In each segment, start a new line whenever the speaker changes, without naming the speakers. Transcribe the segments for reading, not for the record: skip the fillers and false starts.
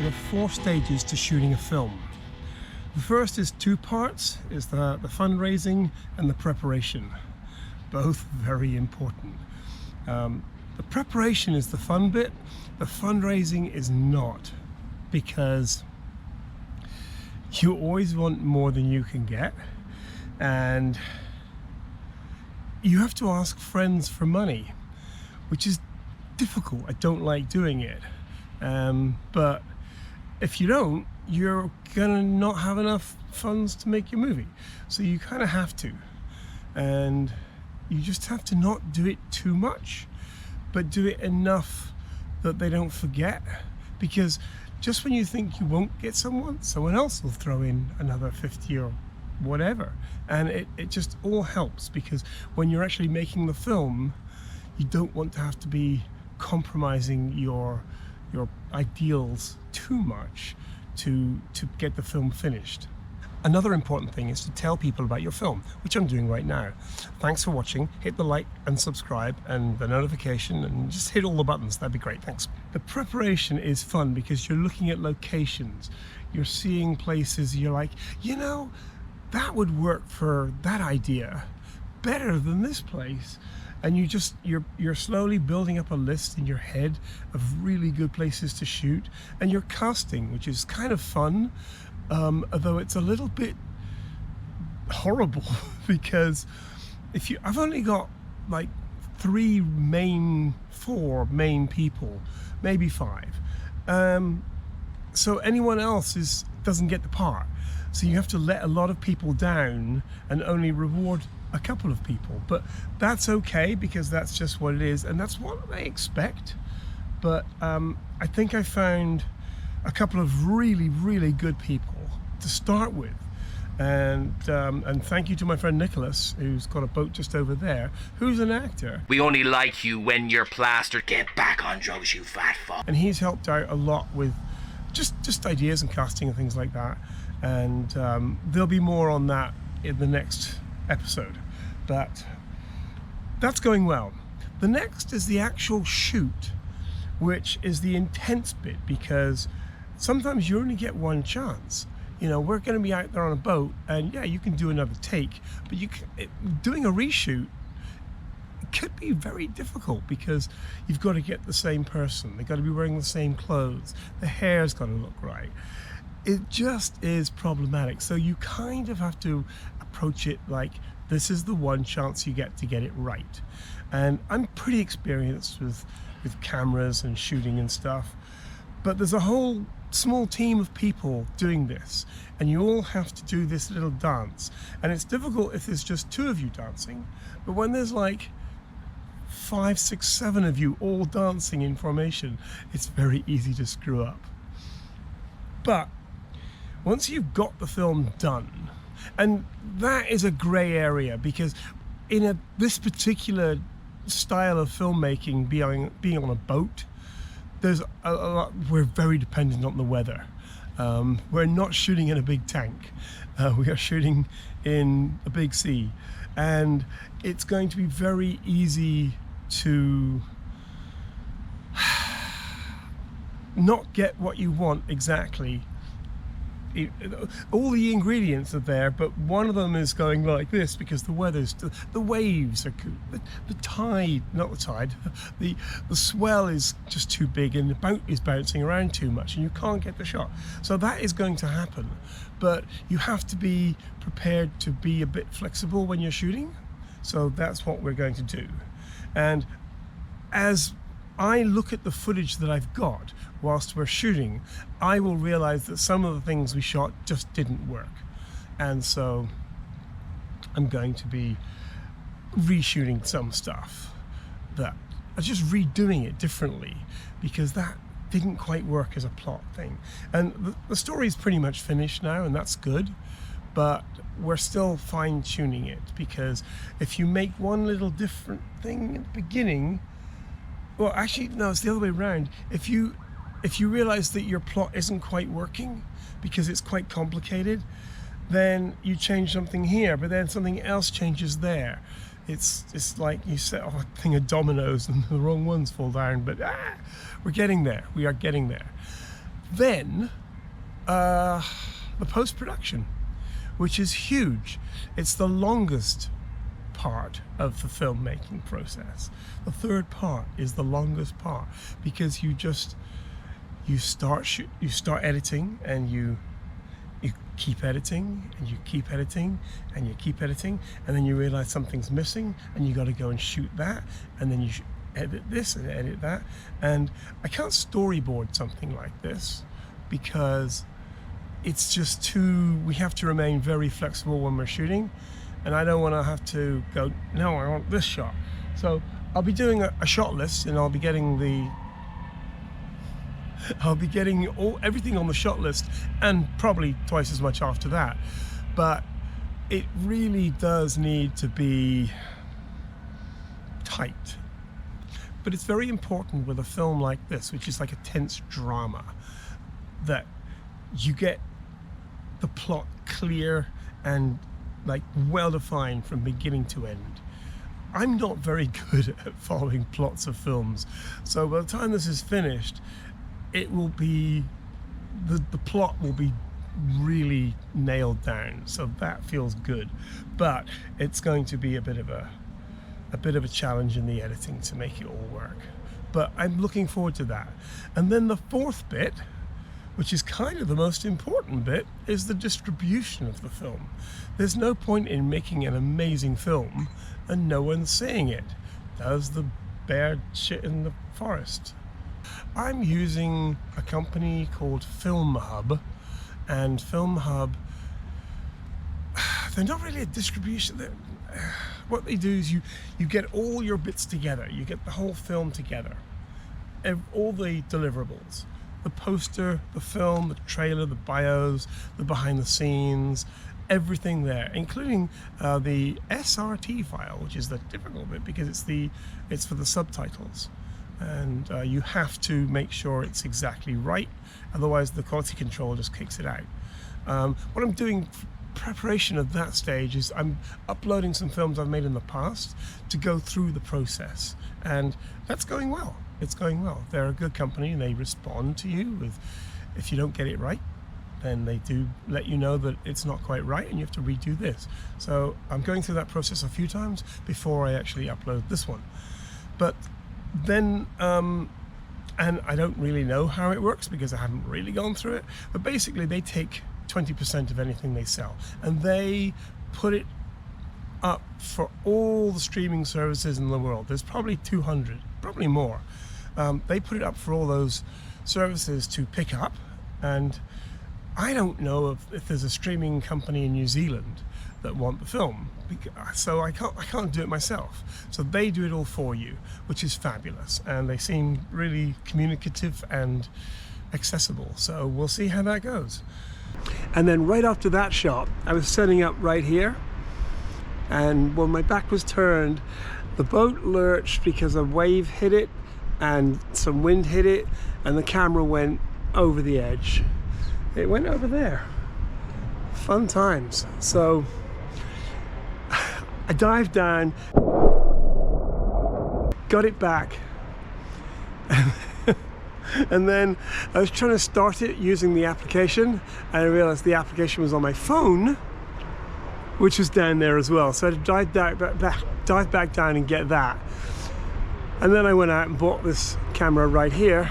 there are 4 stages to shooting a film. The first is 2 parts, is the fundraising and the preparation. Both very important. The preparation is the fun bit, the fundraising is not, because you always want more than you can get, and you have to ask friends for money, which is difficult. I don't like doing it, but if you don't, you're gonna not have enough funds to make your movie, so you kind of have to, and you just have to not do it too much, but do it enough that they don't forget, because just when you think you won't get someone else will throw in another 50 or whatever, and it just all helps, because when you're actually making the film, you don't want to have to be compromising your ideals too much to get the film finished. Another important thing is to tell people about your film, which I'm doing right now. Thanks for watching. Hit the like and subscribe and the notification, and just hit all the buttons. That'd be great. Thanks. The preparation is fun because you're looking at locations, you're seeing places, you're like, you know, that would work for that idea better than this place. And you're slowly building up a list in your head of really good places to shoot, and you're casting, which is kind of fun, although it's a little bit horrible because I've only got like 4 main people, maybe 5, so anyone else doesn't get the part, so you have to let a lot of people down and only reward a couple of people, but that's okay because that's just what it is, and that's what I expect. But I think I found a couple of really good people to start with, and thank you to my friend Nicholas, who's got a boat just over there, who's an actor.
We only like you when you're plastered. Get back on drugs, you fat fuck.
And he's helped out a lot with just ideas and casting and things like that, and there'll be more on that in the next episode, but that's going well. The next is the actual shoot, which is the intense bit, because sometimes you only get one chance. You know, we're going to be out there on a boat, and yeah, you can do another take, but doing a reshoot could be very difficult because you've got to get the same person, they've got to be wearing the same clothes, the hair's got to look right. It just is problematic, so you kind of have to approach it like this is the one chance you get to get it right. And I'm pretty experienced with cameras and shooting and stuff, but there's a whole small team of people doing this, and you all have to do this little dance, and it's difficult if there's just 2 of you dancing, but when there's like 5, 6, 7 of you all dancing in formation, it's very easy to screw up. But once you've got the film done, and that is a grey area, because in this particular style of filmmaking, being on a boat, there's a lot, we're very dependent on the weather. We're not shooting in a big tank, we are shooting in a big sea, and it's going to be very easy to not get what you want exactly. All the ingredients are there, but one of them is going like this because the waves are good, the tide, not the tide, the swell is just too big, and the boat is bouncing around too much, and you can't get the shot. So that is going to happen, but you have to be prepared to be a bit flexible when you're shooting. So that's what we're going to do. And as I look at the footage that I've got whilst we're shooting, I will realize that some of the things we shot just didn't work, and so I'm going to be reshooting some stuff, that I'm just redoing it differently, because that didn't quite work as a plot thing. And the story is pretty much finished now, and that's good, but we're still fine-tuning it, because if you make one little different thing at the beginning, well, actually, no, it's the other way around. If you realize that your plot isn't quite working because it's quite complicated, then you change something here, but then something else changes there. It's like you set off a thing of dominoes and the wrong ones fall down, but we're getting there. We are getting there. Then the post-production, which is huge. It's the longest part of the filmmaking process. The third part is the longest part, because you start editing, and you keep editing, and you keep editing, and you keep editing, and then you realize something's missing, and you got to go and shoot that, and then you edit this and edit that. And I can't storyboard something like this, because it's just we have to remain very flexible when we're shooting, and I don't want to have to go, no, I want this shot. So I'll be doing a shot list, and I'll be getting everything on the shot list, and probably twice as much after that. But it really does need to be tight. But it's very important with a film like this, which is like a tense drama, that you get the plot clear and like well defined from beginning to end. I'm not very good at following plots of films, so by the time this is finished, it will be the plot will be really nailed down, so that feels good. But it's going to be a bit of a challenge in the editing to make it all work, but I'm looking forward to that. And then the fourth bit, which is kind of the most important bit, is the distribution of the film. There's no point in making an amazing film and no one's seeing it. Does the bear shit in the forest? I'm using a company called Film Hub, and Film Hub, they're not really a distribution. What they do is you get all your bits together. You get the whole film together, all the deliverables. The poster, the film, the trailer, the bios, the behind the scenes, everything there, including the SRT file, which is the difficult bit, because it's for the subtitles, and you have to make sure it's exactly right, otherwise the quality control just kicks it out. What I'm doing for preparation of that stage is I'm uploading some films I've made in the past to go through the process, and that's going well. It's going well. They're a good company, and they respond to you with, if you don't get it right, then they do let you know that it's not quite right and you have to redo this. So I'm going through that process a few times before I actually upload this one. But then, and I don't really know how it works because I haven't really gone through it, but basically they take 20% of anything they sell, and they put it up for all the streaming services in the world. There's probably 200, probably more. They put it up for all those services to pick up, and I don't know if there's a streaming company in New Zealand that want the film, so I can't do it myself. So they do it all for you, which is fabulous, and they seem really communicative and accessible. So we'll see how that goes. And then right after that shot, I was setting up right here, and when my back was turned, the boat lurched because a wave hit it and some wind hit it, and the camera went over the edge. It went over there. Fun times. So I dived down, got it back, and then I was trying to start it using the application, and I realized the application was on my phone, which was down there as well. So I had to dive back down and get that. And then I went out and bought this camera right here,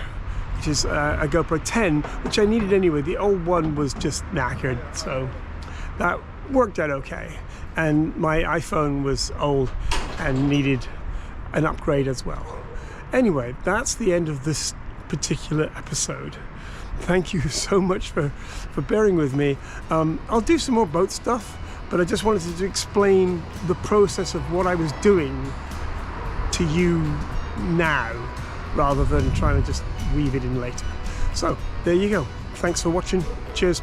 which is a GoPro 10, which I needed anyway. The old one was just knackered, so that worked out okay. And my iPhone was old and needed an upgrade as well. Anyway, that's the end of this particular episode. Thank you so much for bearing with me. I'll do some more boat stuff, but I just wanted to explain the process of what I was doing to you now, rather than trying to just weave it in later. So there you go. Thanks for watching. Cheers.